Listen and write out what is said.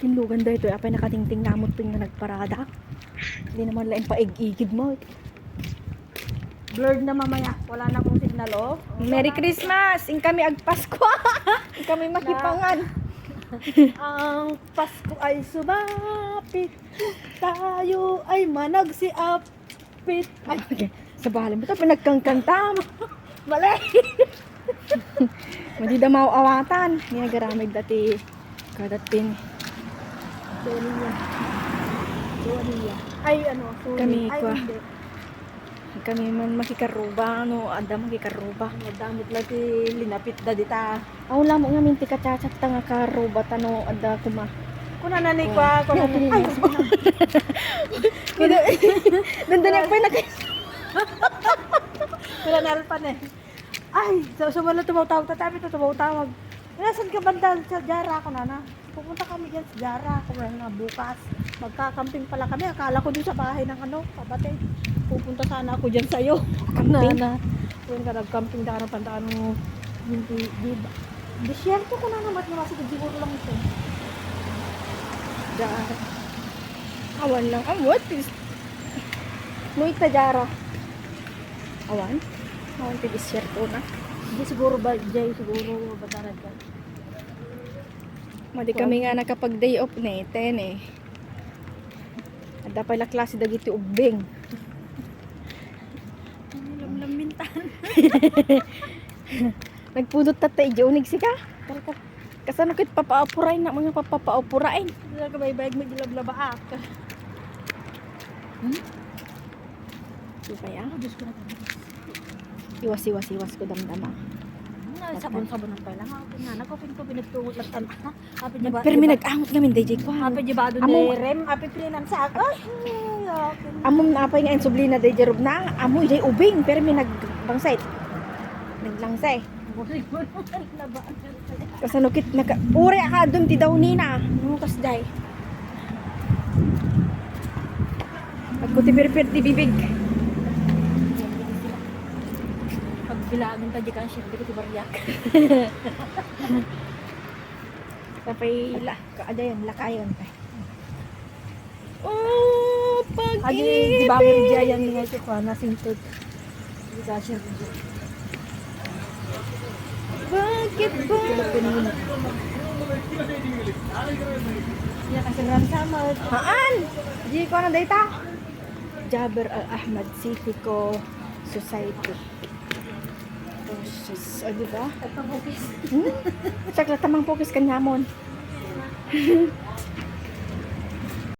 Kinlugan daw ito. Apay nakatingting namot ping na nagparada. Hindi naman lain paig-igid mo. Blurred na mamaya. Wala na akong signal, oh. Merry Christmas! Ing kami agpasko. Ing kami makipangan. Ang Pasko ay sumapit. Tayo ay managsiapit. Ay, okay. Sa bahala mo ito, pinagkangkanta. Mali! Madi da mauawatan. Nga garamig dati. Kadatin. Suwaniya. Ay, ano, sorry. Kami, Ay, kwa. hindi. Kami man makikaruba. Ano, anda makikaruba. Damit lang ti linapit da dita. Aw lamo nga minti ka chachat nga karuba tano ada kuma. Kuna nanay kwa. Kuna ay, Nandun ako na kay. kuna nalpan eh. Ay, so wala tumawag tatabi to tumawag. Nasaan ka banda sa Jara ko na? Pupunta kami diyan sa Jara kung na bukas. Magkakamping pala kami. Akala ko doon sa bahay ng ano, kabate. Pupunta sana ako diyan sa iyo. Camping? Kung ka nag-camping da ng pandaan mo. Hindi ba? Disyerto ko na naman na siguro lang ito. Jara. Awan lang. What is? Muit ta Jara. Awan? Awan ti disyerto na. Hindi siguro ba Jay siguro bataran ka. Madi kami nga nakapag day off na 10 eh. Ada pala klase dagiti ubing. Lamlamintan. Nagpudot tatay Jonig sika. Kasano kit papaapurain na mga papaapurain. Dila ka baybayag mo dilablabaak. Di ba ya? Diyos ko na. Iwas ko damdama. Sabon-sabon ang pala. Hapin na. Nagkopin ko binagtugot lang tan. Hapin niya ba? Pero may nag-angot namin DJ ko. Hapin niya ba doon Amo- ni Rem? Hapin pilinan sa ako. Ay, hapin na. Amom na apay nga en sublina day jerob na. Amoy day ubing pero may nagbangsay. Naglangsay. Kasano kit naka uri ka dun ti daw nina. No kas day. Agko ti pirpir ti bibig. Pagbilangin pa di ka siya. Hindi ko tibaryak. Tapay la kaadayon lakayon pa. Oh, Adi, di ba may diyan nga siya kwa nasintod. Di ka siya. Bakit ba? Siya kasi ram sama. Haan? Di ko na data. Jaber Al Ahmad City ko Society. Oh, sus. O, diba? Pagpapukis. Sakla tamang focus kanyamon.